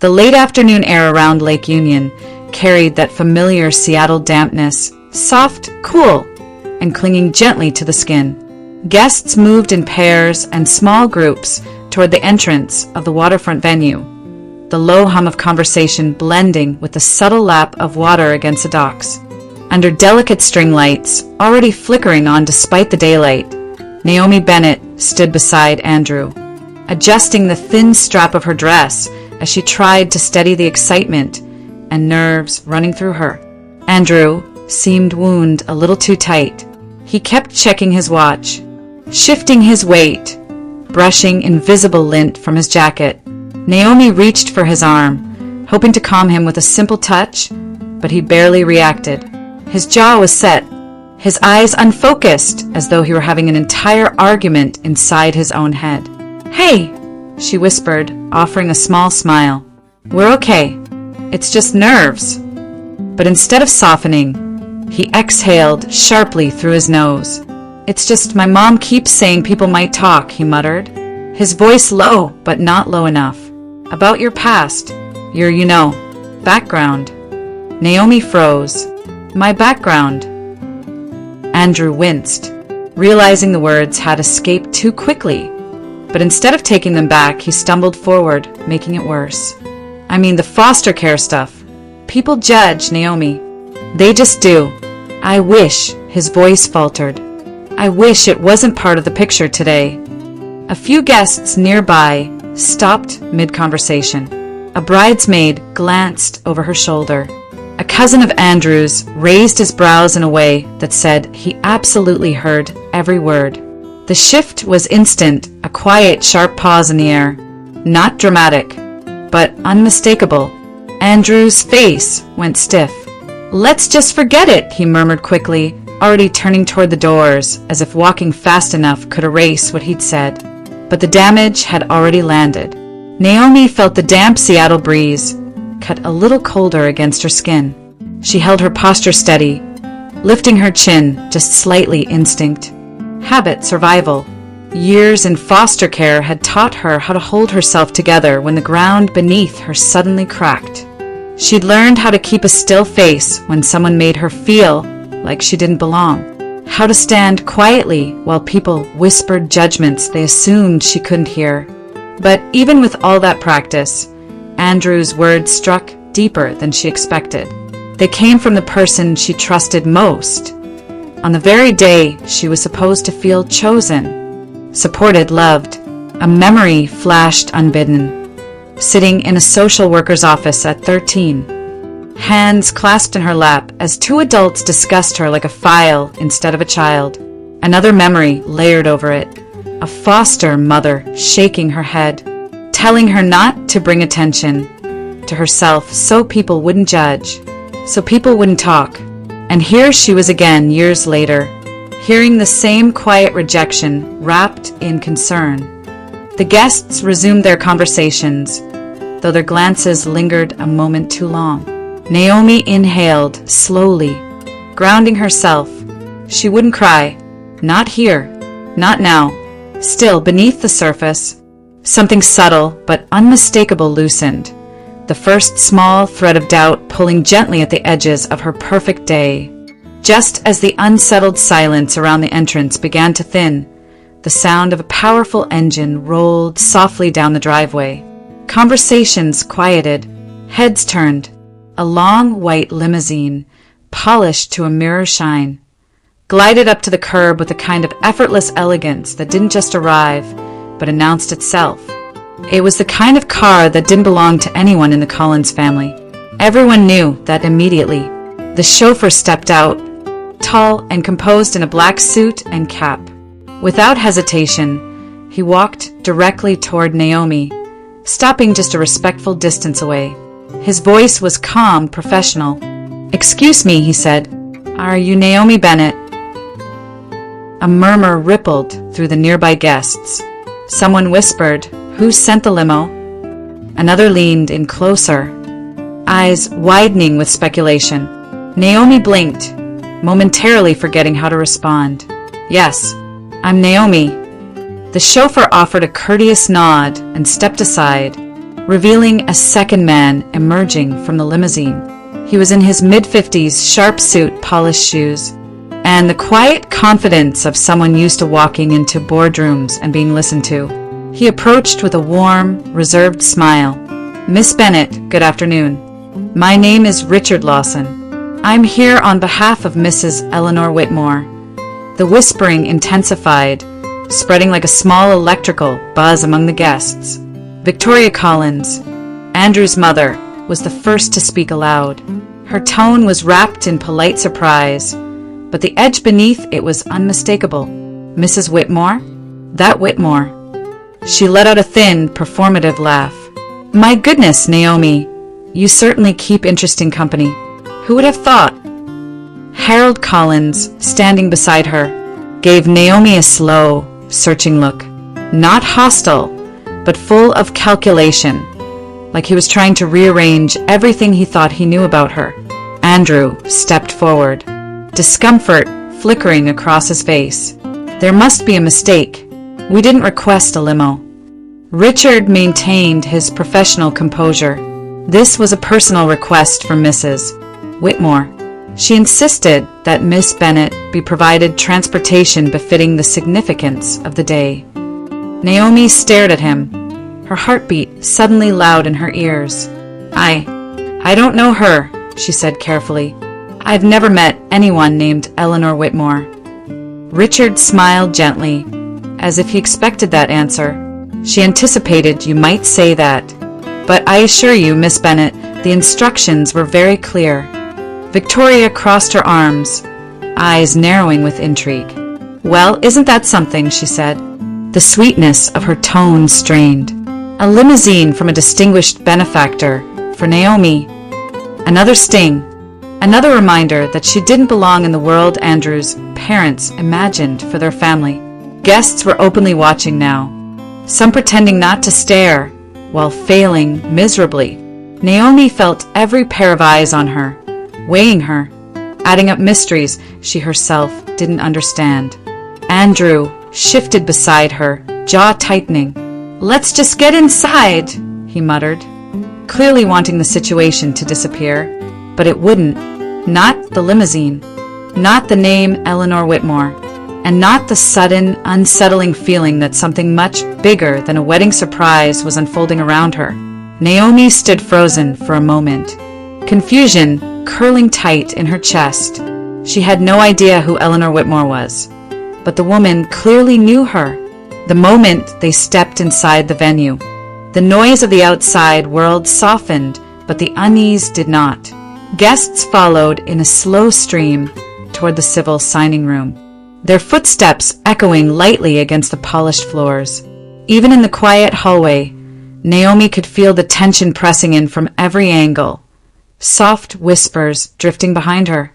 The late afternoon air around Lake Union carried that familiar Seattle dampness, soft, cool, and clinging gently to the skin. Guests moved in pairs and small groups toward the entrance of the waterfront venue, the low hum of conversation blending with the subtle lap of water against the docks. Under delicate string lights, already flickering on despite the daylight, Naomi Bennett stood beside Andrew, adjusting the thin strap of her dress as she tried to steady the excitement and nerves running through her. Andrew seemed wound a little too tight. He kept checking his watch, shifting his weight, brushing invisible lint from his jacket. Naomi reached for his arm, hoping to calm him with a simple touch, but he barely reacted. His jaw was set, his eyes unfocused, as though he were having an entire argument inside his own head. "Hey," she whispered, offering a small smile. "We're okay. It's just nerves." But instead of softening, he exhaled sharply through his nose. "It's just my mom keeps saying people might talk," he muttered, his voice low but not low enough. "About your past, your, background." Naomi froze. "My background?" Andrew winced, realizing the words had escaped too quickly. But instead of taking them back, he stumbled forward, making it worse. "I mean the foster care stuff. People judge, Naomi. They just do. I wish," his voice faltered, "I wish it wasn't part of the picture today." A few guests nearby stopped mid-conversation. A bridesmaid glanced over her shoulder. A cousin of Andrew's raised his brows in a way that said he absolutely heard every word. The shift was instant, a quiet, sharp pause in the air. Not dramatic, but unmistakable. Andrew's face went stiff. "Let's just forget it," he murmured quickly, already turning toward the doors, as if walking fast enough could erase what he'd said. But the damage had already landed. Naomi felt the damp Seattle breeze cut a little colder against her skin. She held her posture steady, lifting her chin just slightly. Instinct. Habit, survival. Years in foster care had taught her how to hold herself together when the ground beneath her suddenly cracked. She'd learned how to keep a still face when someone made her feel like she didn't belong. How to stand quietly while people whispered judgments they assumed she couldn't hear. But even with all that practice, Andrew's words struck deeper than she expected. They came from the person she trusted most. On the very day she was supposed to feel chosen, supported, loved, a memory flashed unbidden. Sitting in a social worker's office at 13, hands clasped in her lap as two adults discussed her like a file instead of a child. Another memory layered over it, a foster mother shaking her head, telling her not to bring attention to herself so people wouldn't judge, so people wouldn't talk. And here she was again years later, hearing the same quiet rejection wrapped in concern. The guests resumed their conversations, though their glances lingered a moment too long. Naomi inhaled slowly, grounding herself. She wouldn't cry. Not here. Not now. Still, beneath the surface, something subtle but unmistakable loosened. The first small thread of doubt pulling gently at the edges of her perfect day. Just as the unsettled silence around the entrance began to thin, the sound of a powerful engine rolled softly down the driveway. Conversations quieted, heads turned. A long white limousine, polished to a mirror shine, glided up to the curb with a kind of effortless elegance that didn't just arrive, but announced itself. It was the kind of car that didn't belong to anyone in the Collins family. Everyone knew that immediately. The chauffeur stepped out, tall and composed in a black suit and cap. Without hesitation, he walked directly toward Naomi, stopping just a respectful distance away. His voice was calm, professional. "Excuse me," he said. "Are you Naomi Bennett?" A murmur rippled through the nearby guests. Someone whispered, "Who sent the limo?" Another leaned in closer, eyes widening with speculation. Naomi blinked, momentarily forgetting how to respond. "Yes, I'm Naomi." The chauffeur offered a courteous nod and stepped aside, revealing a second man emerging from the limousine. He was in his mid-50s, sharp suit, polished shoes, and the quiet confidence of someone used to walking into boardrooms and being listened to. He approached with a warm, reserved smile. "Miss Bennet, good afternoon. My name is Richard Lawson. I'm here on behalf of Mrs. Eleanor Whitmore." The whispering intensified, spreading like a small electrical buzz among the guests. Victoria Collins, Andrew's mother, was the first to speak aloud. Her tone was wrapped in polite surprise, but the edge beneath it was unmistakable. "Mrs. Whitmore? That Whitmore." She let out a thin, performative laugh. "My goodness, Naomi, you certainly keep interesting company. Who would have thought?" Harold Collins, standing beside her, gave Naomi a slow, searching look. Not hostile, but full of calculation, like he was trying to rearrange everything he thought he knew about her. Andrew stepped forward, discomfort flickering across his face. "There must be a mistake. We didn't request a limo." Richard maintained his professional composure. This was a personal request from Mrs. Whitmore. She insisted that Miss Bennet be provided transportation befitting the significance of the day. Naomi stared at him, her heartbeat suddenly loud in her ears. I don't know her," she said carefully. "I've never met anyone named Eleanor Whitmore." Richard smiled gently, as if he expected that answer. "She anticipated you might say that. But I assure you, Miss Bennet, the instructions were very clear." Victoria crossed her arms, eyes narrowing with intrigue. "Well, isn't that something?" she said. The sweetness of her tone strained. A limousine from a distinguished benefactor for Naomi. Another sting. Another reminder that she didn't belong in the world Andrew's parents imagined for their family. Guests were openly watching now, some pretending not to stare, while failing miserably. Naomi felt every pair of eyes on her, weighing her, adding up mysteries she herself didn't understand. Andrew shifted beside her, jaw tightening. "Let's just get inside," he muttered, clearly wanting the situation to disappear. But it wouldn't. Not the limousine, not the name Eleanor Whitmore, and not the sudden, unsettling feeling that something much bigger than a wedding surprise was unfolding around her. Naomi stood frozen for a moment, confusion curling tight in her chest. She had no idea who Eleanor Whitmore was, but the woman clearly knew her. The moment they stepped inside the venue, the noise of the outside world softened, but the unease did not. Guests followed in a slow stream toward the civil signing room, their footsteps echoing lightly against the polished floors. Even in the quiet hallway, Naomi could feel the tension pressing in from every angle, soft whispers drifting behind her,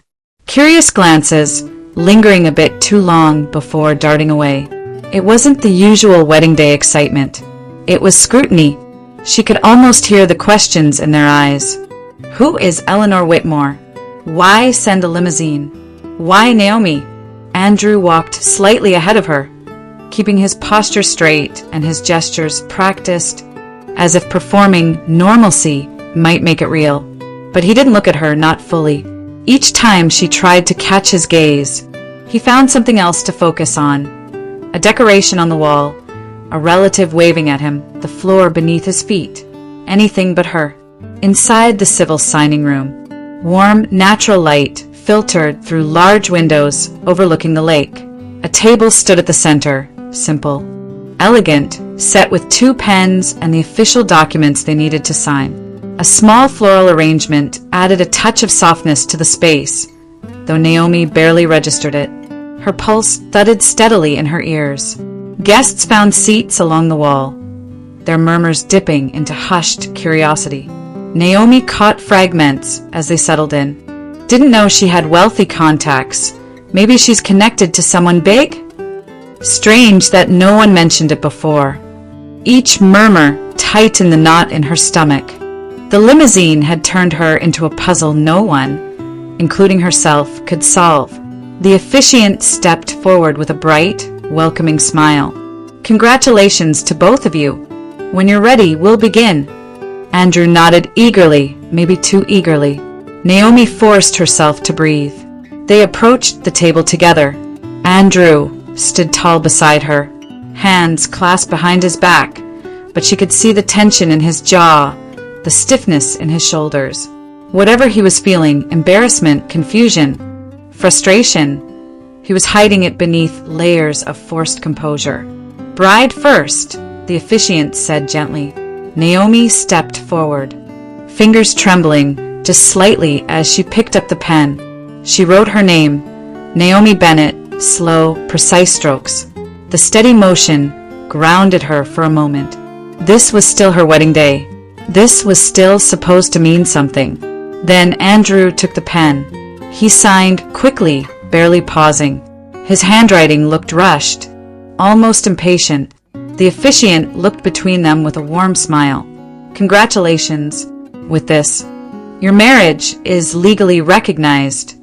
curious glances lingering a bit too long before darting away. It wasn't the usual wedding day excitement. It was scrutiny. She could almost hear the questions in their eyes. Who is Eleanor Whitmore? Why send a limousine? Why Naomi? Andrew walked slightly ahead of her, keeping his posture straight and his gestures practiced, as if performing normalcy might make it real. But he didn't look at her, not fully. Each time she tried to catch his gaze, he found something else to focus on. A decoration on the wall, a relative waving at him, the floor beneath his feet. Anything but her. Inside the civil signing room, warm, natural light filtered through large windows overlooking the lake. A table stood at the center, simple, elegant, set with 2 pens and the official documents they needed to sign. A small floral arrangement added a touch of softness to the space, though Naomi barely registered it. Her pulse thudded steadily in her ears. Guests found seats along the wall, their murmurs dipping into hushed curiosity. Naomi caught fragments as they settled in. Didn't know she had wealthy contacts. Maybe she's connected to someone big? Strange that no one mentioned it before. Each murmur tightened the knot in her stomach. The limousine had turned her into a puzzle no one, including herself, could solve. The officiant stepped forward with a bright, welcoming smile. "Congratulations to both of you. When you're ready, we'll begin." Andrew nodded eagerly, maybe too eagerly. Naomi forced herself to breathe. They approached the table together. Andrew stood tall beside her, hands clasped behind his back, but she could see the tension in his jaw, the stiffness in his shoulders. Whatever he was feeling, embarrassment, confusion, frustration, he was hiding it beneath layers of forced composure. "Bride first," the officiant said gently. Naomi stepped forward, fingers trembling just slightly as she picked up the pen. She wrote her name, Naomi Bennett, slow, precise strokes. The steady motion grounded her for a moment. This was still her wedding day. This was still supposed to mean something. Then Andrew took the pen. He signed quickly, barely pausing. His handwriting looked rushed, almost impatient. The officiant looked between them with a warm smile. "Congratulations. With this, your marriage is legally recognized."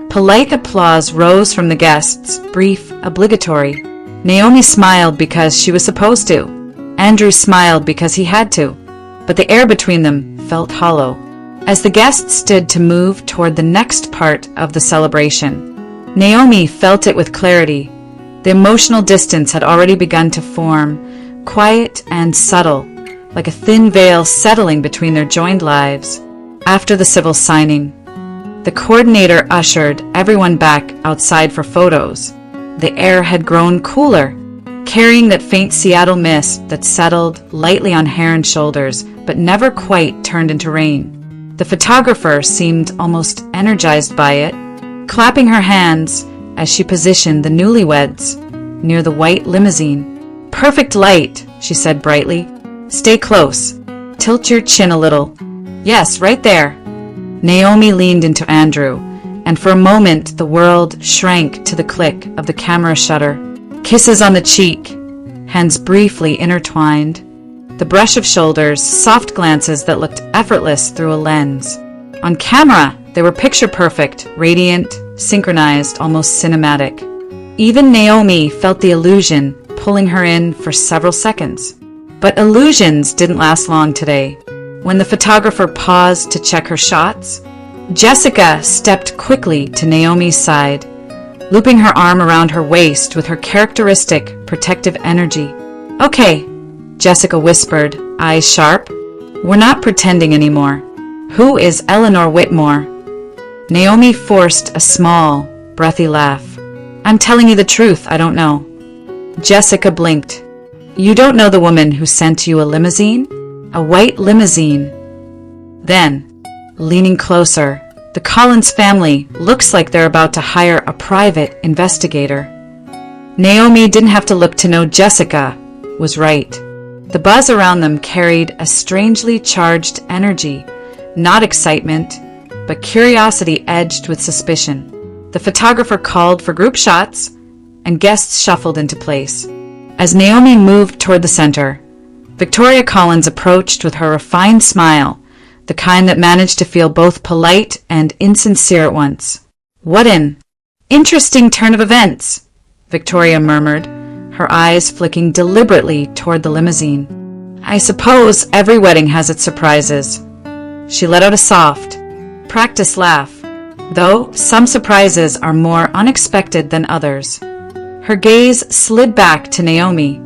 Polite applause rose from the guests, brief, obligatory. Naomi smiled because she was supposed to. Andrew smiled because he had to. But the air between them felt hollow. As the guests stood to move toward the next part of the celebration, Naomi felt it with clarity. The emotional distance had already begun to form, quiet and subtle, like a thin veil settling between their joined lives. After the civil signing, the coordinator ushered everyone back outside for photos. The air had grown cooler, carrying that faint Seattle mist that settled lightly on hair and shoulders, but never quite turned into rain. The photographer seemed almost energized by it, clapping her hands as she positioned the newlyweds near the white limousine. "Perfect light," she said brightly. "Stay close. Tilt your chin a little. Yes, right there." Naomi leaned into Andrew, and for a moment the world shrank to the click of the camera shutter. Kisses on the cheek, hands briefly intertwined, the brush of shoulders, soft glances that looked effortless through a lens. On camera, they were picture perfect, radiant, synchronized, almost cinematic. Even Naomi felt the illusion pulling her in for several seconds. But illusions didn't last long today. When the photographer paused to check her shots, Jessica stepped quickly to Naomi's side, looping her arm around her waist with her characteristic protective energy. "Okay," Jessica whispered, eyes sharp. "We're not pretending anymore. Who is Eleanor Whitmore?" Naomi forced a small, breathy laugh. "I'm telling you the truth, I don't know." Jessica blinked. "You don't know the woman who sent you a limousine? A white limousine." Then, leaning closer, "The Collins family looks like they're about to hire a private investigator." Naomi didn't have to look to know Jessica was right. The buzz around them carried a strangely charged energy, not excitement, but curiosity edged with suspicion. The photographer called for group shots, and guests shuffled into place. As Naomi moved toward the center, Victoria Collins approached with her refined smile, the kind that managed to feel both polite and insincere at once. "What an interesting turn of events," Victoria murmured, her eyes flicking deliberately toward the limousine. "I suppose every wedding has its surprises." She let out a soft, practiced laugh, though some surprises are more unexpected than others. Her gaze slid back to Naomi,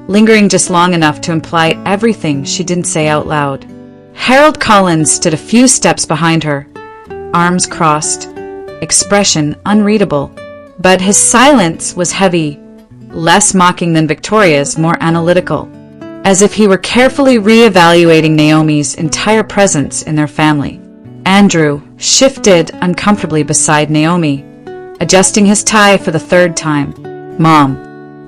lingering just long enough to imply everything she didn't say out loud. Harold Collins stood a few steps behind her, arms crossed, expression unreadable. But his silence was heavy, less mocking than Victoria's, more analytical, as if he were carefully re-evaluating Naomi's entire presence in their family. Andrew shifted uncomfortably beside Naomi, adjusting his tie for the third time. "Mom,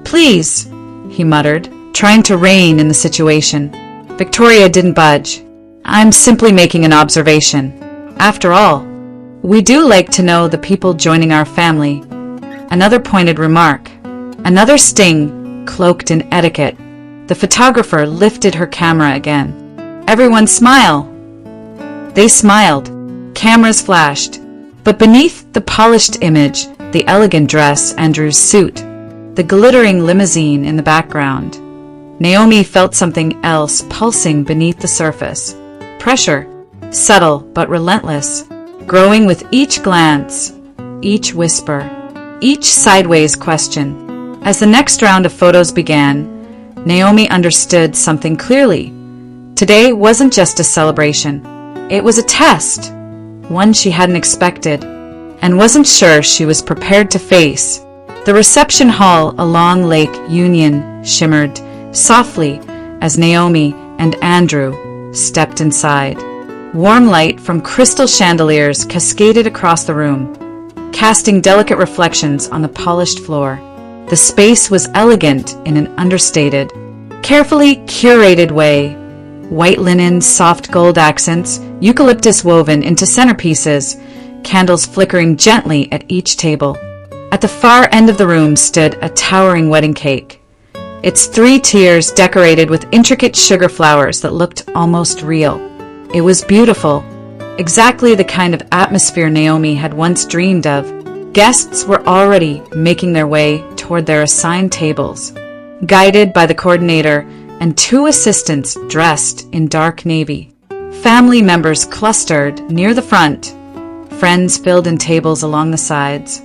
please," he muttered, trying to rein in the situation. Victoria didn't budge. "I'm simply making an observation. After all, we do like to know the people joining our family." Another pointed remark, another sting cloaked in etiquette. The photographer lifted her camera again. "Everyone smile." They smiled. Cameras flashed. But beneath the polished image, the elegant dress, Andrew's suit, the glittering limousine in the background, Naomi felt something else pulsing beneath the surface. pressure, subtle but relentless, growing with each glance, each whisper, each sideways question. As the next round of photos began, Naomi understood something clearly. Today wasn't just a celebration. It was a test, one she hadn't expected, and wasn't sure she was prepared to face. The reception hall along Lake Union shimmered softly as Naomi and Andrew stepped inside. Warm light from crystal chandeliers cascaded across the room, casting delicate reflections on the polished floor. The space was elegant in an understated, carefully curated way. White linen, soft gold accents, eucalyptus woven into centerpieces, candles flickering gently at each table. At the far end of the room stood a towering wedding cake, its 3 tiers decorated with intricate sugar flowers that looked almost real. It was beautiful, exactly the kind of atmosphere Naomi had once dreamed of. Guests were already making their way toward their assigned tables, guided by the coordinator and 2 assistants dressed in dark navy. Family members clustered near the front, friends filled in tables along the sides,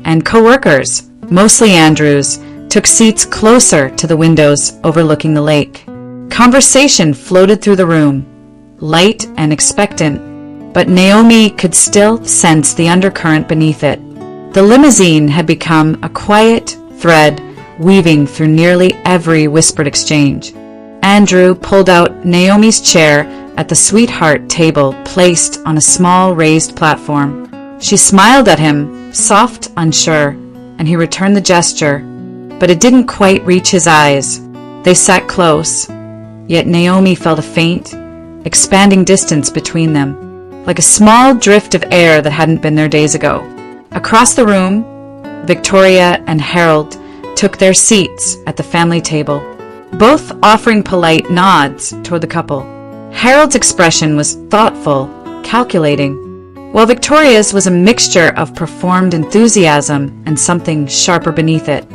and co-workers, mostly Andrew's, took seats closer to the windows overlooking the lake. Conversation floated through the room, light and expectant, but Naomi could still sense the undercurrent beneath it. The limousine had become a quiet thread weaving through nearly every whispered exchange. Andrew pulled out Naomi's chair at the sweetheart table placed on a small raised platform. She smiled at him, soft, unsure, and he returned the gesture, but it didn't quite reach his eyes. They sat close, yet Naomi felt a faint, expanding distance between them, like a small drift of air that hadn't been there days ago. Across the room, Victoria and Harold took their seats at the family table, both offering polite nods toward the couple. Harold's expression was thoughtful, calculating, while Victoria's was a mixture of performed enthusiasm and something sharper beneath it.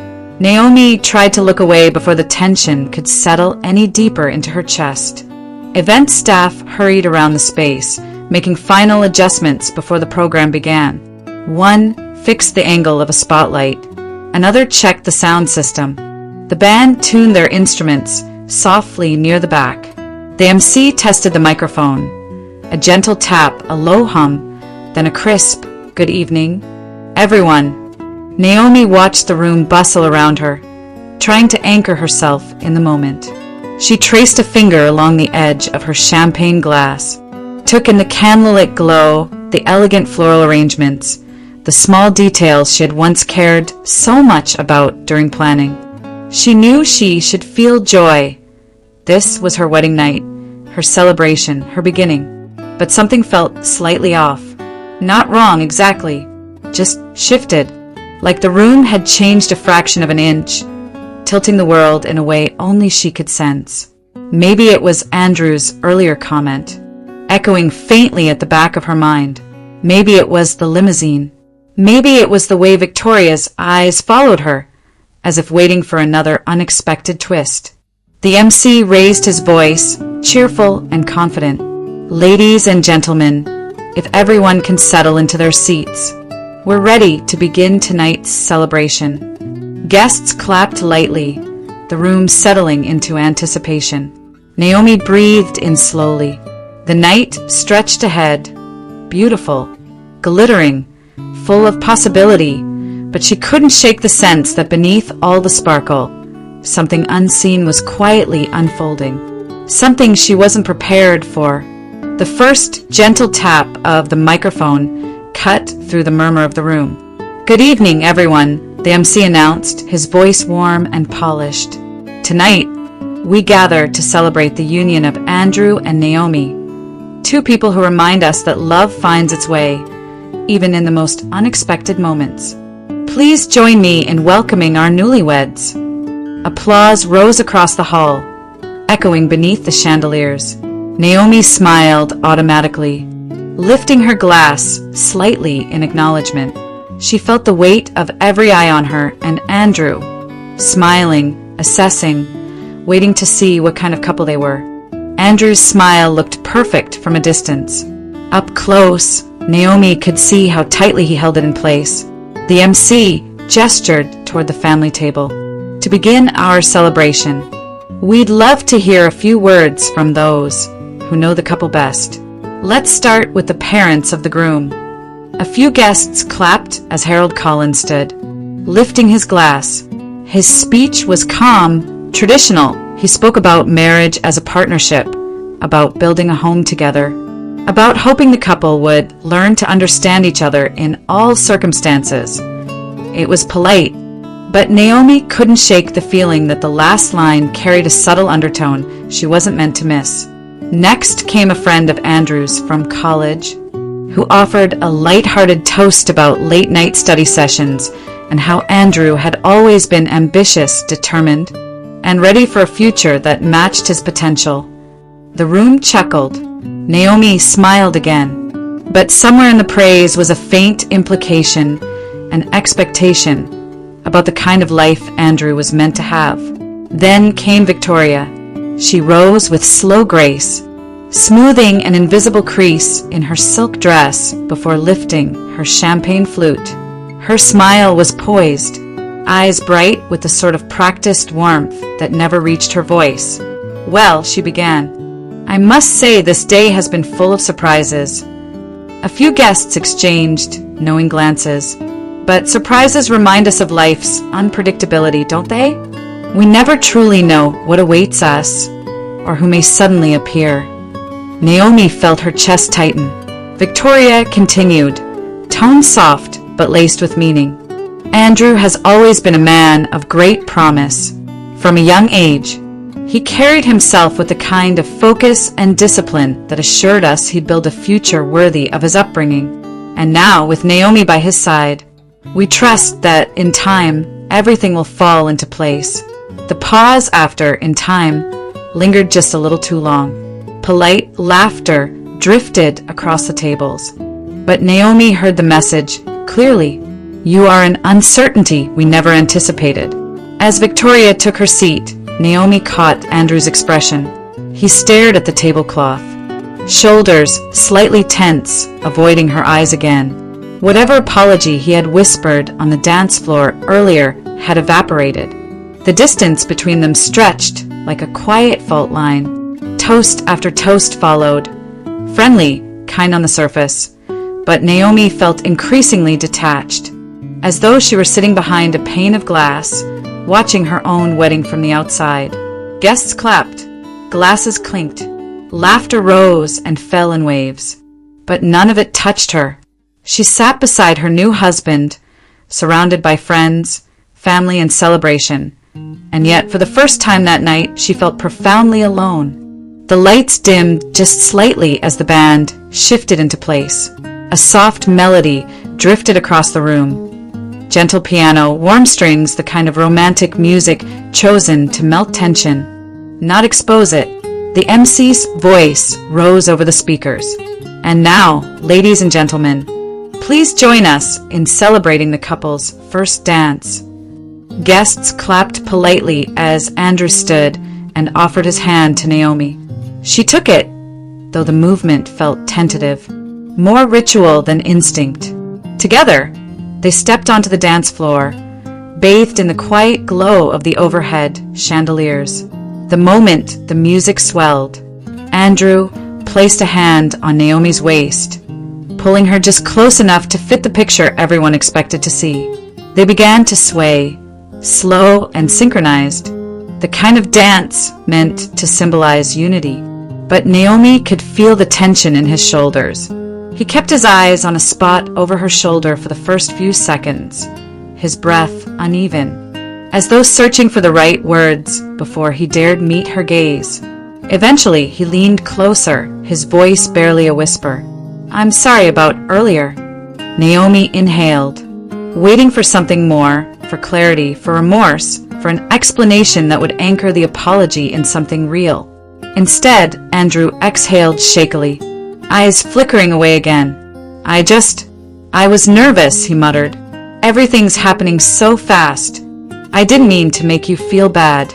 Naomi tried to look away before the tension could settle any deeper into her chest. Event staff hurried around the space, making final adjustments before the program began. One fixed the angle of a spotlight. Another checked the sound system. The band tuned their instruments softly near the back. The MC tested the microphone. A gentle tap, a low hum, then a crisp, "Good evening, everyone." Naomi watched the room bustle around her, trying to anchor herself in the moment. She traced a finger along the edge of her champagne glass, took in the candlelit glow, the elegant floral arrangements, the small details she had once cared so much about during planning. She knew she should feel joy. This was her wedding night, her celebration, her beginning. But something felt slightly off. Not wrong exactly, just shifted, like the room had changed a fraction of an inch, tilting the world in a way only she could sense. Maybe it was Andrew's earlier comment, echoing faintly at the back of her mind. Maybe it was the limousine. Maybe it was the way Victoria's eyes followed her, as if waiting for another unexpected twist. The MC raised his voice, cheerful and confident. "Ladies and gentlemen, if everyone can settle into their seats, we're ready to begin tonight's celebration." Guests clapped lightly, the room settling into anticipation. Naomi breathed in slowly. The night stretched ahead, beautiful, glittering, full of possibility, but she couldn't shake the sense that beneath all the sparkle, something unseen was quietly unfolding, something she wasn't prepared for. The first gentle tap of the microphone cut through the murmur of the room. "Good evening, everyone," the MC announced, his voice warm and polished. "Tonight, we gather to celebrate the union of Andrew and Naomi, 2 people who remind us that love finds its way, even in the most unexpected moments. Please join me in welcoming our newlyweds." Applause rose across the hall, echoing beneath the chandeliers. Naomi smiled automatically, lifting her glass slightly in acknowledgement. She felt the weight of every eye on her, and Andrew, smiling, assessing, waiting to see what kind of couple they were. Andrew's smile looked perfect from a distance. Up close, Naomi could see how tightly he held it in place. The MC gestured toward the family table. To begin our celebration, we'd love to hear a few words from those who know the couple best. Let's start with the parents of the groom. A few guests clapped as Harold Collins stood, lifting his glass. His speech was calm, traditional. He spoke about marriage as a partnership, about building a home together, about hoping the couple would learn to understand each other in all circumstances. It was polite, but Naomi couldn't shake the feeling that the last line carried a subtle undertone she wasn't meant to miss. Next came a friend of Andrew's from college, who offered a light-hearted toast about late-night study sessions and how Andrew had always been ambitious, determined, and ready for a future that matched his potential. The room chuckled. Naomi smiled again, but somewhere in the praise was a faint implication, an expectation about the kind of life Andrew was meant to have. Then came Victoria. She rose with slow grace, smoothing an invisible crease in her silk dress before lifting her champagne flute. Her smile was poised, eyes bright with the sort of practiced warmth that never reached her voice. "Well," she began, "I must say this day has been full of surprises." A few guests exchanged knowing glances, but surprises remind us of life's unpredictability, don't they? We never truly know what awaits us or who may suddenly appear. Naomi felt her chest tighten. Victoria continued, tone soft but laced with meaning. "Andrew has always been a man of great promise. From a young age, he carried himself with the kind of focus and discipline that assured us he'd build a future worthy of his upbringing. And now, with Naomi by his side, we trust that, in time, everything will fall into place." The pause after "in time" lingered just a little too long. Polite laughter drifted across the tables, but Naomi heard the message clearly. "You are an uncertainty we never anticipated." As Victoria took her seat, Naomi caught Andrew's expression. He stared at the tablecloth, shoulders slightly tense, avoiding her eyes again. Whatever apology he had whispered on the dance floor earlier had evaporated. The distance between them stretched like a quiet fault line. Toast after toast followed, friendly, kind on the surface, but Naomi felt increasingly detached, as though she were sitting behind a pane of glass, watching her own wedding from the outside. Guests clapped, glasses clinked, laughter rose and fell in waves, but none of it touched her. She sat beside her new husband, surrounded by friends, family, and celebration, and yet for the first time that night she felt profoundly alone. The lights dimmed just slightly as the band shifted into place. A soft melody drifted across the room. Gentle piano, warm strings, the kind of romantic music chosen to melt tension, not expose it. The MC's voice rose over the speakers. "And now, ladies and gentlemen, please join us in celebrating the couple's first dance." Guests clapped politely as Andrew stood and offered his hand to Naomi. She took it, though the movement felt tentative, more ritual than instinct. Together, they stepped onto the dance floor, bathed in the quiet glow of the overhead chandeliers. The moment the music swelled, Andrew placed a hand on Naomi's waist, pulling her just close enough to fit the picture everyone expected to see. They began to sway, slow and synchronized, the kind of dance meant to symbolize unity. But Naomi could feel the tension in his shoulders. He kept his eyes on a spot over her shoulder for the first few seconds, his breath uneven, as though searching for the right words before he dared meet her gaze. Eventually, he leaned closer, his voice barely a whisper. "I'm sorry about earlier." Naomi inhaled, waiting for something more, for clarity, for remorse, for an explanation that would anchor the apology in something real. Instead, Andrew exhaled shakily, eyes flickering away again. I was nervous," he muttered. "Everything's happening so fast. I didn't mean to make you feel bad."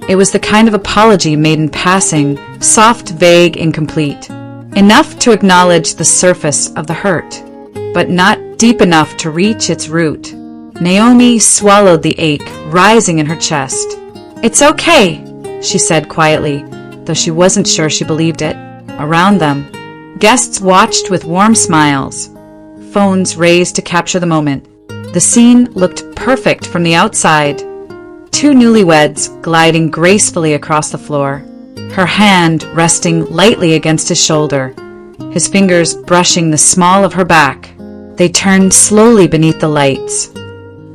It was the kind of apology made in passing soft, vague, incomplete. Enough to acknowledge the surface of the hurt, but not deep enough to reach its root. Naomi swallowed the ache rising in her chest. "It's okay," she said quietly, though she wasn't sure she believed it. Around them, guests watched with warm smiles, phones raised to capture the moment. The scene looked perfect from the outside. Two newlyweds gliding gracefully across the floor, her hand resting lightly against his shoulder, his fingers brushing the small of her back. They turned slowly beneath the lights,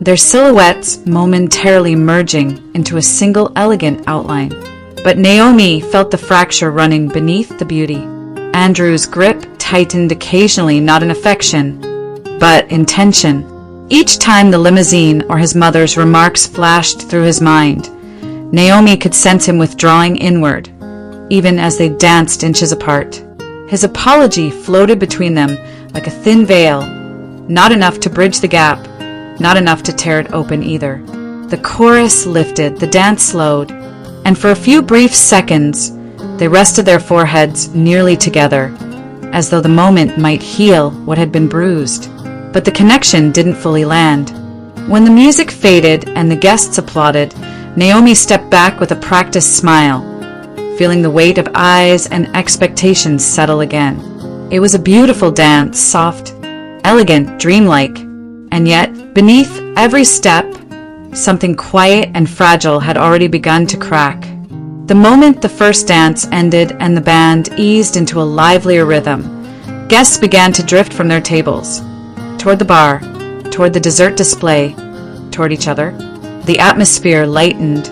their silhouettes momentarily merging into a single elegant outline. But Naomi felt the fracture running beneath the beauty. Andrew's grip tightened occasionally, not in affection, but in tension. Each time the limousine or his mother's remarks flashed through his mind, Naomi could sense him withdrawing inward, even as they danced inches apart. His apology floated between them like a thin veil, not enough to bridge the gap, not enough to tear it open either. The chorus lifted, the dance slowed, and for a few brief seconds, they rested their foreheads nearly together, as though the moment might heal what had been bruised. But the connection didn't fully land. When the music faded and the guests applauded, Naomi stepped back with a practiced smile, feeling the weight of eyes and expectations settle again. It was a beautiful dance, soft, elegant, dreamlike, and yet, beneath every step, something quiet and fragile had already begun to crack. The moment the first dance ended and the band eased into a livelier rhythm, guests began to drift from their tables, toward the bar, toward the dessert display, toward each other. The atmosphere lightened,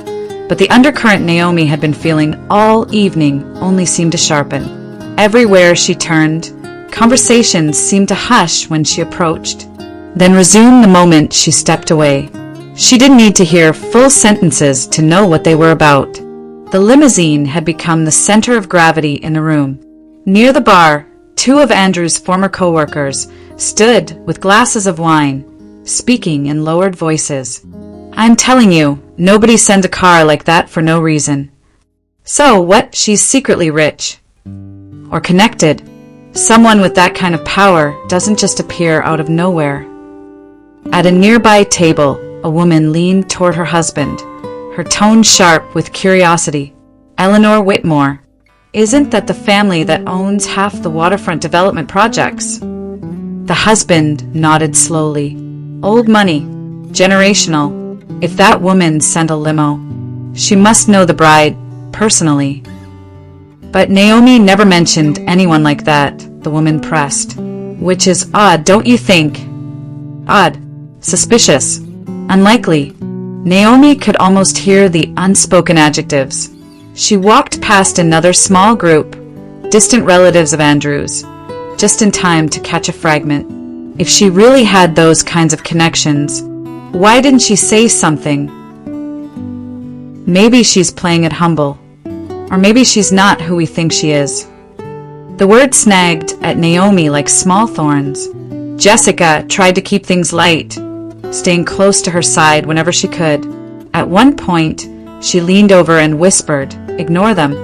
but the undercurrent Naomi had been feeling all evening only seemed to sharpen. Everywhere she turned, conversations seemed to hush when she approached, then resume the moment she stepped away. She didn't need to hear full sentences to know what they were about. The limousine had become the center of gravity in the room. Near the bar, two of Andrew's former co-workers stood with glasses of wine, speaking in lowered voices. "I'm telling you, nobody sends a car like that for no reason." "So what? She's secretly rich." Or connected. Someone with that kind of power doesn't just appear out of nowhere. At a nearby table, a woman leaned toward her husband, her tone sharp with curiosity. "Eleanor Whitmore. Isn't that the family that owns half the waterfront development projects?" The husband nodded slowly. "Old money. Generational. If that woman sent a limo, she must know the bride personally." "But Naomi never mentioned anyone like that," the woman pressed. "Which is odd, don't you think?" Odd. Suspicious. Unlikely. Naomi could almost hear the unspoken adjectives. She walked past another small group, distant relatives of Andrew's, just in time to catch a fragment. If she really had those kinds of connections, why didn't she say something? Maybe she's playing it humble. Or maybe she's not who we think she is. The word snagged at Naomi like small thorns. Jessica tried to keep things light, staying close to her side whenever she could. At one point, she leaned over and whispered, "Ignore them.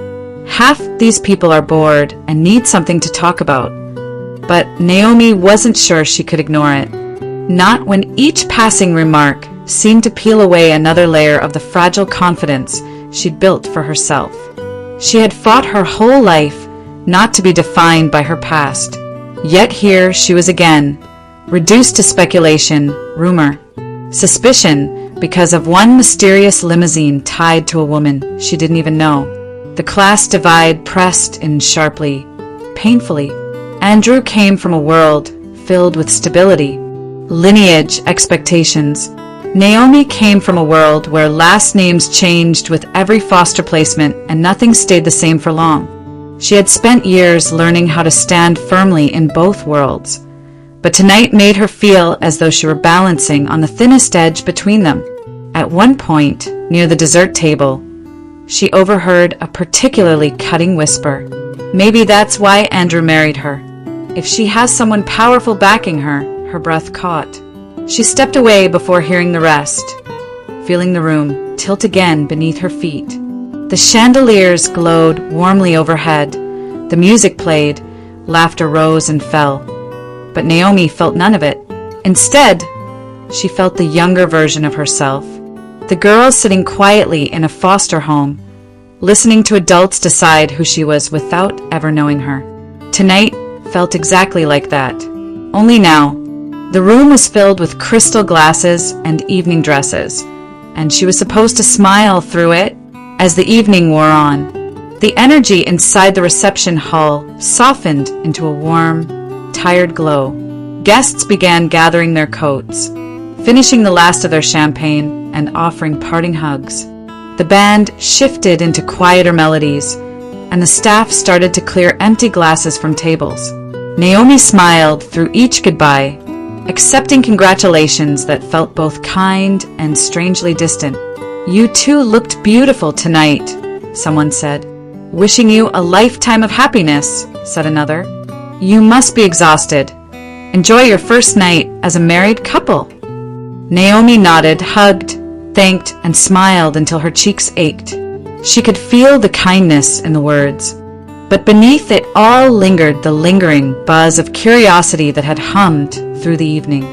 Half these people are bored and need something to talk about." But Naomi wasn't sure she could ignore it. Not when each passing remark seemed to peel away another layer of the fragile confidence she'd built for herself. She had fought her whole life not to be defined by her past. Yet here she was again, reduced to speculation, rumor, suspicion because of one mysterious limousine tied to a woman she didn't even know. The class divide pressed in sharply, painfully. Andrew came from a world filled with stability, lineage, expectations. Naomi came from a world where last names changed with every foster placement and nothing stayed the same for long. She had spent years learning how to stand firmly in both worlds, but tonight made her feel as though she were balancing on the thinnest edge between them. At one point, near the dessert table, she overheard a particularly cutting whisper. Maybe that's why Andrew married her. If she has someone powerful backing her, her breath caught. She stepped away before hearing the rest, feeling the room tilt again beneath her feet. The chandeliers glowed warmly overhead. The music played. Laughter rose and fell. But Naomi felt none of it. Instead, she felt the younger version of herself. The girl sitting quietly in a foster home, listening to adults decide who she was without ever knowing her. Tonight felt exactly like that. Only now, the room was filled with crystal glasses and evening dresses, and she was supposed to smile through it as the evening wore on. The energy inside the reception hall softened into a warm, tired glow. Guests began gathering their coats, finishing the last of their champagne and offering parting hugs. The band shifted into quieter melodies, and the staff started to clear empty glasses from tables. Naomi smiled through each goodbye, accepting congratulations that felt both kind and strangely distant. "You two looked beautiful tonight," someone said. "Wishing you a lifetime of happiness," said another. "You must be exhausted. Enjoy your first night as a married couple." Naomi nodded, hugged, thanked, and smiled until her cheeks ached. She could feel the kindness in the words, but beneath it all lingered the lingering buzz of curiosity that had hummed through the evening.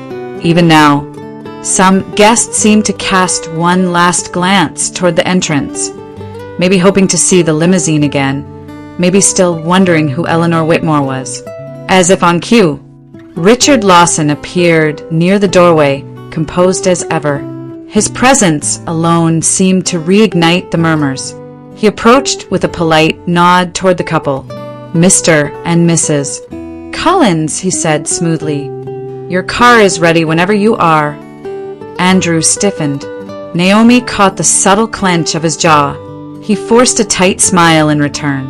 Even now, some guests seemed to cast one last glance toward the entrance, maybe hoping to see the limousine again, maybe still wondering who Eleanor Whitmore was. As if on cue, Richard Lawson appeared near the doorway, composed as ever. His presence alone seemed to reignite the murmurs. He approached with a polite nod toward the couple. "Mr. and Mrs. Collins," he said smoothly. "Your car is ready whenever you are." Andrew stiffened. Naomi caught the subtle clench of his jaw. He forced a tight smile in return.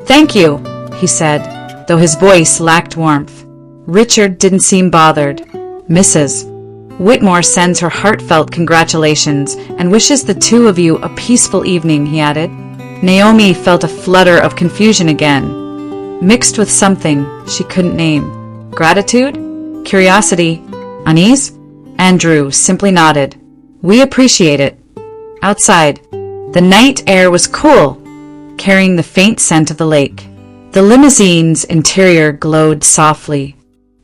"Thank you," he said, though his voice lacked warmth. Richard didn't seem bothered. "Mrs. Whitmore sends her heartfelt congratulations and wishes the two of you a peaceful evening," he added. Naomi felt a flutter of confusion again, mixed with something she couldn't name. Gratitude? Curiosity? Unease? Andrew simply nodded. "We appreciate it." Outside, the night air was cool, carrying the faint scent of the lake. The limousine's interior glowed softly.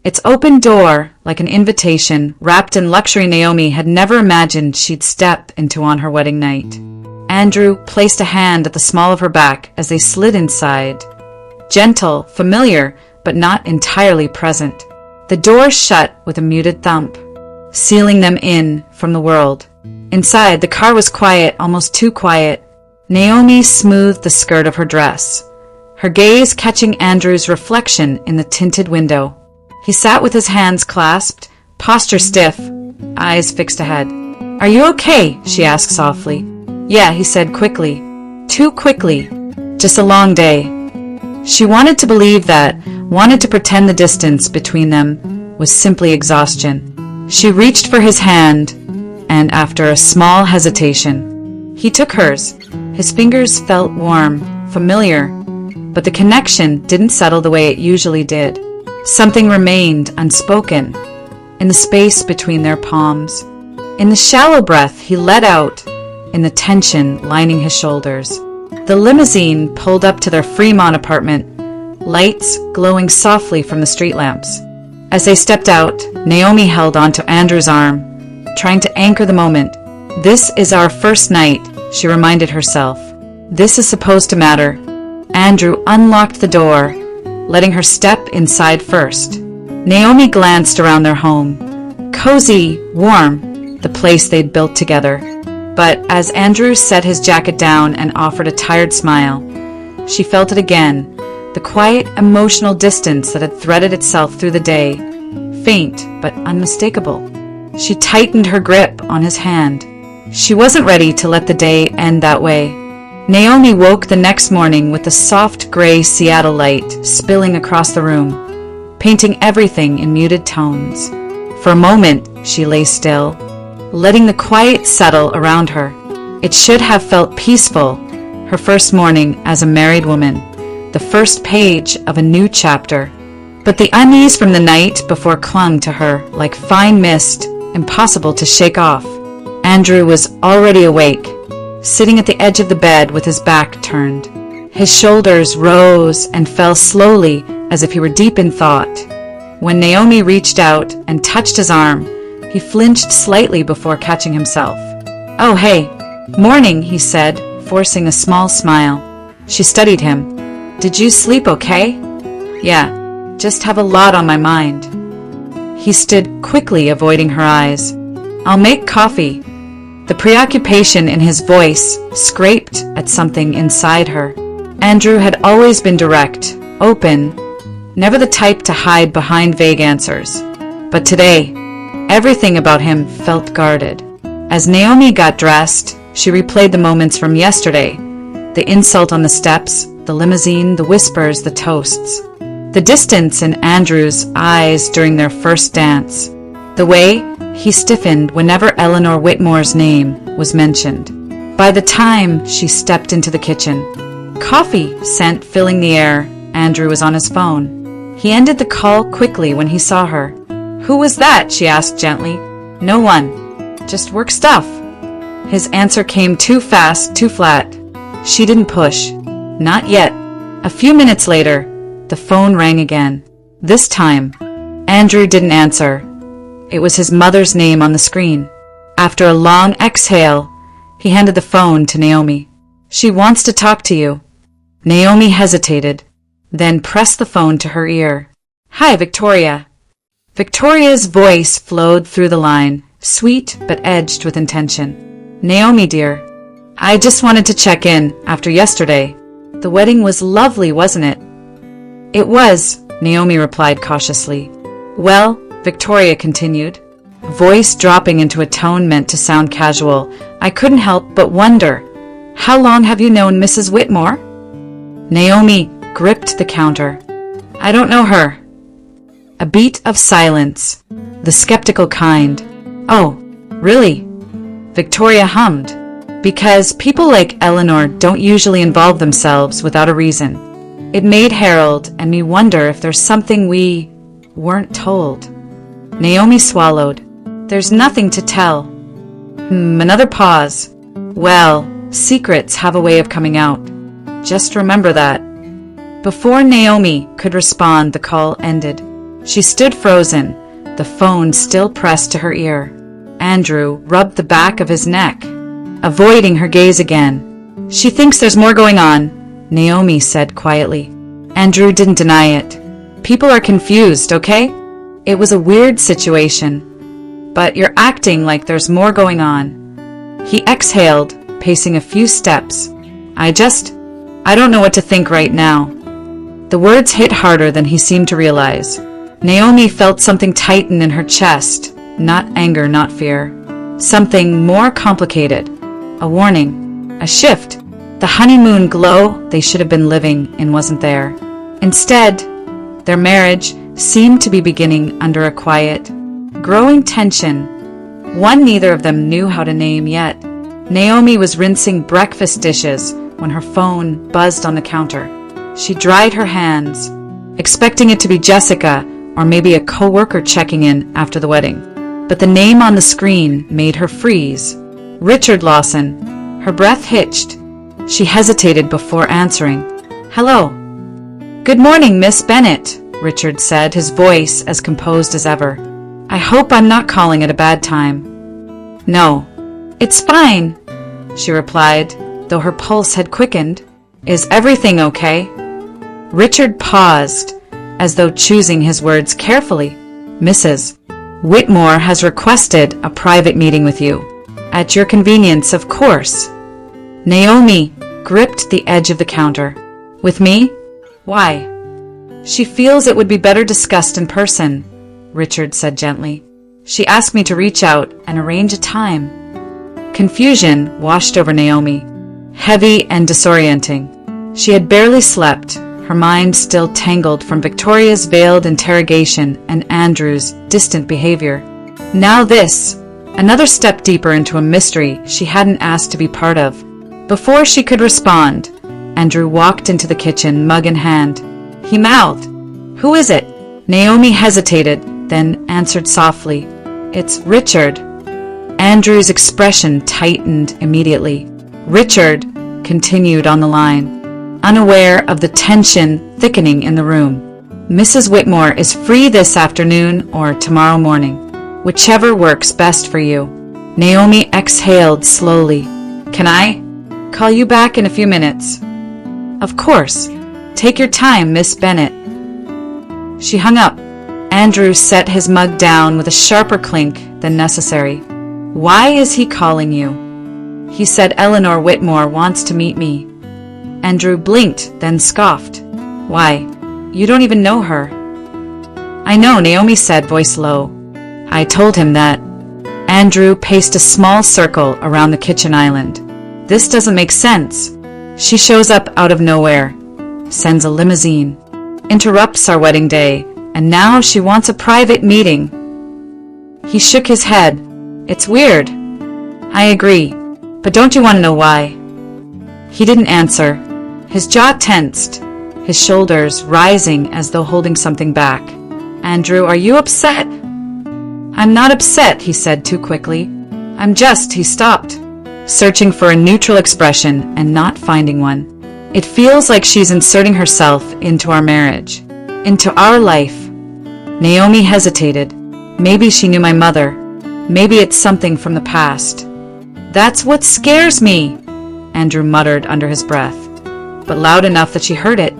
Its open door, like an invitation, wrapped in luxury Naomi had never imagined she'd step into on her wedding night. Andrew placed a hand at the small of her back as they slid inside. Gentle, familiar, but not entirely present. The door shut with a muted thump, sealing them in from the world. Inside, the car was quiet, almost too quiet. Naomi smoothed the skirt of her dress, her gaze catching Andrew's reflection in the tinted window. He sat with his hands clasped, posture stiff, eyes fixed ahead. "Are you okay?" she asked softly. "Yeah," he said quickly. Too quickly. Just a long day. She wanted to believe that, wanted to pretend the distance between them was simply exhaustion. She reached for his hand, and after a small hesitation, he took hers. His fingers felt warm, familiar, but the connection didn't settle the way it usually did. Something remained unspoken in the space between their palms, in the shallow breath he let out, in the tension lining his shoulders. The limousine pulled up to their Fremont apartment, lights glowing softly from the street lamps. As they stepped out, Naomi held onto Andrew's arm, trying to anchor the moment. "This is our first night," she reminded herself. "This is supposed to matter." Andrew unlocked the door, letting her step inside first. Naomi glanced around their home. Cozy, warm, the place they'd built together. But as Andrew set his jacket down and offered a tired smile, she felt it again, the quiet, emotional distance that had threaded itself through the day, faint but unmistakable. She tightened her grip on his hand. She wasn't ready to let the day end that way. Naomi woke the next morning with the soft gray Seattle light spilling across the room, painting everything in muted tones. For a moment, she lay still, letting the quiet settle around her. It should have felt peaceful, her first morning as a married woman, the first page of a new chapter. But the unease from the night before clung to her like fine mist, impossible to shake off. Andrew was already awake, sitting at the edge of the bed with his back turned. His shoulders rose and fell slowly as if he were deep in thought. When Naomi reached out and touched his arm, he flinched slightly before catching himself. "Oh, hey. Morning," he said, forcing a small smile. She studied him. "Did you sleep okay?" "Yeah, just have a lot on my mind." He stood quickly, avoiding her eyes. "I'll make coffee." The preoccupation in his voice scraped at something inside her. Andrew had always been direct, open, never the type to hide behind vague answers. But today, everything about him felt guarded. As Naomi got dressed, she replayed the moments from yesterday. The insult on the steps, the limousine, the whispers, the toasts. The distance in Andrew's eyes during their first dance. The way he stiffened whenever Eleanor Whitmore's name was mentioned. By the time she stepped into the kitchen, coffee scent filling the air, Andrew was on his phone. He ended the call quickly when he saw her. "Who was that?" she asked gently. "No one. Just work stuff." His answer came too fast, too flat. She didn't push. Not yet. A few minutes later, the phone rang again. This time, Andrew didn't answer. It was his mother's name on the screen. After a long exhale, he handed the phone to Naomi. "She wants to talk to you." Naomi hesitated, then pressed the phone to her ear. "Hi, Victoria." Victoria's voice flowed through the line, sweet but edged with intention. "Naomi, dear, I just wanted to check in after yesterday. The wedding was lovely, wasn't it?" "It was," Naomi replied cautiously. "Well," Victoria continued, voice dropping into a tone meant to sound casual, "I couldn't help but wonder, how long have you known Mrs. Whitmore?" Naomi gripped the counter. "I don't know her." A beat of silence, the skeptical kind. "Oh, really?" Victoria hummed. "Because people like Eleanor don't usually involve themselves without a reason. It made Harold and me wonder if there's something we weren't told." Naomi swallowed. "There's nothing to tell." Another pause. "Well, secrets have a way of coming out. Just remember that." Before Naomi could respond, the call ended. She stood frozen, the phone still pressed to her ear. Andrew rubbed the back of his neck, avoiding her gaze again. "She thinks there's more going on," Naomi said quietly. Andrew didn't deny it. "People are confused, okay? It was a weird situation, but you're acting like there's more going on." He exhaled, pacing a few steps. I don't know what to think right now." The words hit harder than he seemed to realize. Naomi felt something tighten in her chest, not anger, not fear. Something more complicated. A warning. A shift. The honeymoon glow they should have been living in wasn't there. Instead, their marriage seemed to be beginning under a quiet, growing tension, one neither of them knew how to name yet. Naomi was rinsing breakfast dishes when her phone buzzed on the counter. She dried her hands, expecting it to be Jessica or maybe a co-worker checking in after the wedding. But the name on the screen made her freeze. Richard Lawson. Her breath hitched. She hesitated before answering. "Hello." "Good morning, Miss Bennett," Richard said, his voice as composed as ever. "I hope I'm not calling at a bad time." "No, it's fine," she replied, though her pulse had quickened. "Is everything okay?" Richard paused, as though choosing his words carefully. "Mrs. Whitmore has requested a private meeting with you. At your convenience, of course." Naomi gripped the edge of the counter. "With me? Why?" "She feels it would be better discussed in person," Richard said gently. "She asked me to reach out and arrange a time." Confusion washed over Naomi, heavy and disorienting. She had barely slept, her mind still tangled from Victoria's veiled interrogation and Andrew's distant behavior. Now this, another step deeper into a mystery she hadn't asked to be part of. Before she could respond, Andrew walked into the kitchen, mug in hand. He mouthed, "Who is it?" Naomi hesitated, then answered softly, "It's Richard." Andrew's expression tightened immediately. Richard continued on the line, unaware of the tension thickening in the room. Mrs. Whitmore is free this afternoon or tomorrow morning, whichever works best for you. Naomi exhaled slowly. Can I call you back in a few minutes? Of course. Take your time, Miss Bennet. She hung up. Andrew set his mug down with a sharper clink than necessary. Why is he calling you? He said Eleanor Whitmore wants to meet me. Andrew blinked, then scoffed. Why? You don't even know her. I know, Naomi said, voice low. I told him that. Andrew paced a small circle around the kitchen island. This doesn't make sense. She shows up out of nowhere, sends a limousine, interrupts our wedding day, and now she wants a private meeting. He shook his head. It's weird. I agree, but don't you want to know why? He didn't answer. His jaw tensed, his shoulders rising as though holding something back. Andrew, are you upset? I'm not upset, he said too quickly. He stopped, searching for a neutral expression and not finding one. It feels like she's inserting herself into our marriage, into our life. Naomi hesitated. Maybe she knew my mother. Maybe it's something from the past. That's what scares me, Andrew muttered under his breath, but loud enough that she heard it.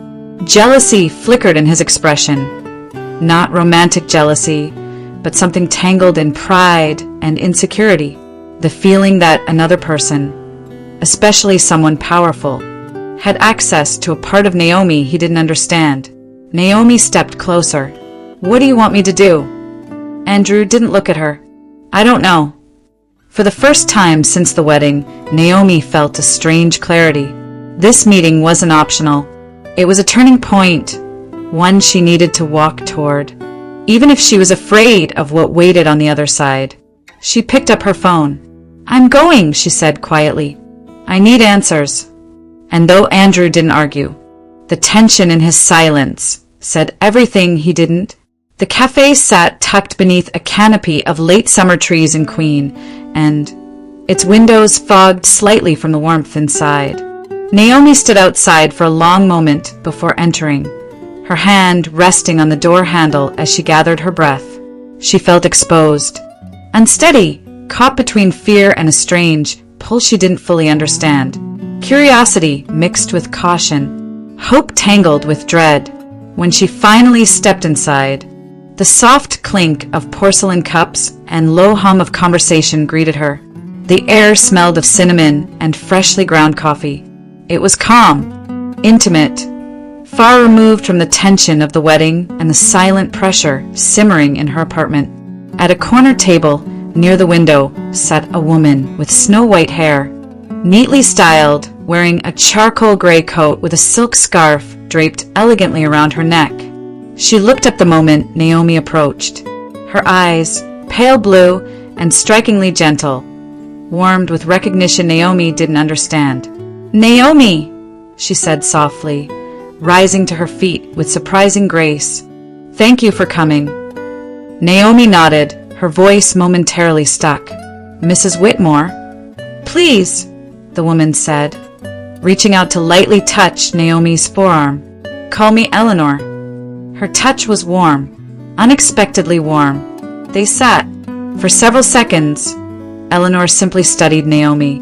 Jealousy flickered in his expression. Not romantic jealousy, but something tangled in pride and insecurity. The feeling that another person, especially someone powerful, had access to a part of Naomi he didn't understand. Naomi stepped closer. What do you want me to do? Andrew didn't look at her. I don't know. For the first time since the wedding, Naomi felt a strange clarity. This meeting wasn't optional. It was a turning point, one she needed to walk toward, even if she was afraid of what waited on the other side. She picked up her phone. I'm going, she said quietly. I need answers. And though Andrew didn't argue, the tension in his silence said everything he didn't. The cafe sat tucked beneath a canopy of late summer trees in Queen, and its windows fogged slightly from the warmth inside. Naomi stood outside for a long moment before entering, her hand resting on the door handle as she gathered her breath. She felt exposed, unsteady, caught between fear and a strange pull she didn't fully understand. Curiosity mixed with caution, hope tangled with dread. When she finally stepped inside, the soft clink of porcelain cups and low hum of conversation greeted her. The air smelled of cinnamon and freshly ground coffee. It was calm, intimate, far removed from the tension of the wedding and the silent pressure simmering in her apartment. At a corner table near the window sat a woman with snow-white hair, neatly styled, wearing a charcoal gray coat with a silk scarf draped elegantly around her neck. She looked up the moment Naomi approached. Her eyes, pale blue and strikingly gentle, warmed with recognition Naomi didn't understand. Naomi, she said softly, rising to her feet with surprising grace. Thank you for coming. Naomi nodded, her voice momentarily stuck. Mrs. Whitmore? Please, the woman said, reaching out to lightly touch Naomi's forearm. Call me Eleanor. Her touch was warm, unexpectedly warm. They sat. For several seconds, Eleanor simply studied Naomi,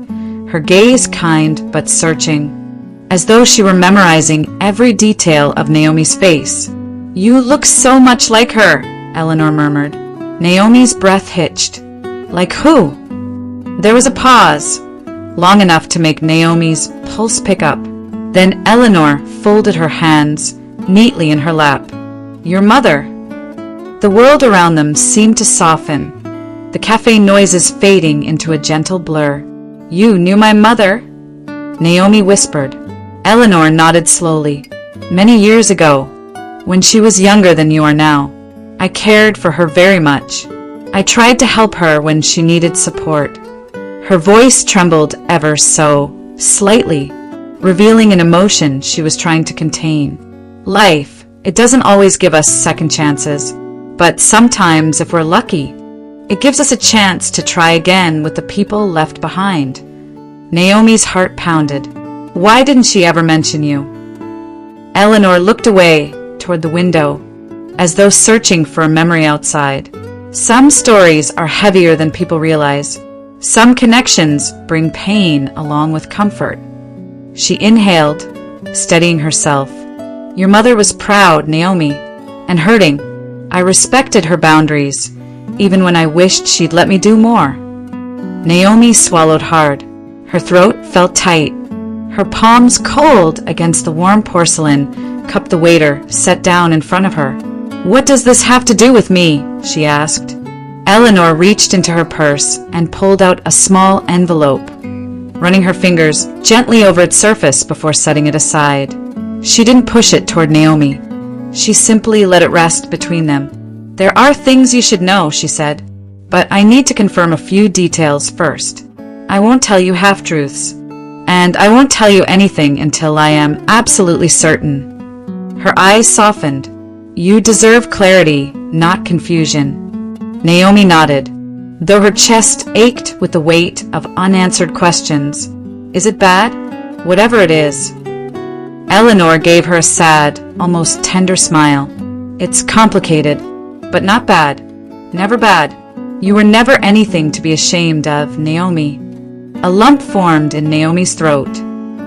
her gaze kind but searching, as though she were memorizing every detail of Naomi's face. You look so much like her, Eleanor murmured. Naomi's breath hitched. Like who? There was a pause, long enough to make Naomi's pulse pick up. Then Eleanor folded her hands neatly in her lap. Your mother. The world around them seemed to soften, the cafe noises fading into a gentle blur. You knew my mother? Naomi whispered. Eleanor nodded slowly. Many years ago, when she was younger than you are now, I cared for her very much. I tried to help her when she needed support. Her voice trembled ever so slightly, revealing an emotion she was trying to contain. Life, it doesn't always give us second chances, but sometimes, if we're lucky, it gives us a chance to try again with the people left behind. Naomi's heart pounded. Why didn't she ever mention you? Eleanor looked away toward the window, as though searching for a memory outside. Some stories are heavier than people realize. Some connections bring pain along with comfort. She inhaled, steadying herself. Your mother was proud, Naomi, and hurting. I respected her boundaries, even when I wished she'd let me do more. Naomi swallowed hard. Her throat felt tight. Her palms cold against the warm porcelain cup the waiter set down in front of her. What does this have to do with me? She asked. Eleanor reached into her purse and pulled out a small envelope, running her fingers gently over its surface before setting it aside. She didn't push it toward Naomi. She simply let it rest between them. There are things you should know, she said, but I need to confirm a few details first. I won't tell you half-truths, and I won't tell you anything until I am absolutely certain. Her eyes softened. You deserve clarity, not confusion. Naomi nodded, though her chest ached with the weight of unanswered questions. Is it bad? Whatever it is. Eleanor gave her a sad, almost tender smile. It's complicated, but not bad. Never bad. You were never anything to be ashamed of, Naomi. A lump formed in Naomi's throat.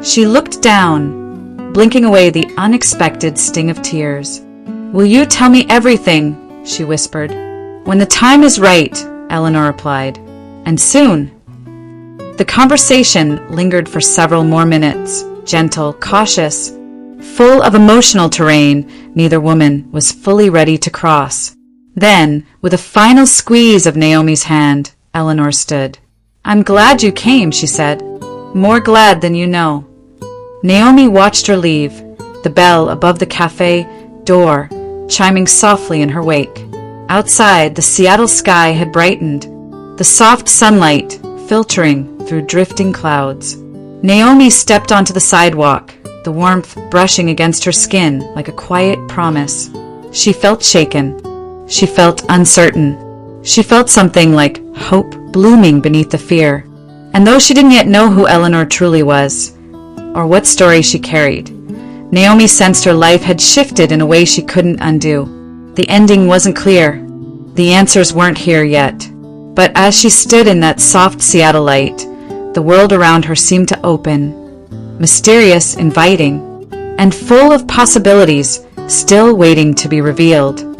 She looked down, blinking away the unexpected sting of tears. Will you tell me everything? She whispered. When the time is right, Eleanor replied. And soon. The conversation lingered for several more minutes, gentle, cautious, full of emotional terrain neither woman was fully ready to cross. Then, with a final squeeze of Naomi's hand, Eleanor stood. I'm glad you came, she said. More glad than you know. Naomi watched her leave, the bell above the cafe door chiming softly in her wake. Outside, the Seattle sky had brightened, the soft sunlight filtering through drifting clouds. Naomi stepped onto the sidewalk, the warmth brushing against her skin like a quiet promise. She felt shaken. She felt uncertain. She felt something like hope blooming beneath the fear. And though she didn't yet know who Eleanor truly was, or what story she carried, Naomi sensed her life had shifted in a way she couldn't undo. The ending wasn't clear. The answers weren't here yet. But as she stood in that soft Seattle light, the world around her seemed to open, mysterious, inviting, and full of possibilities still waiting to be revealed.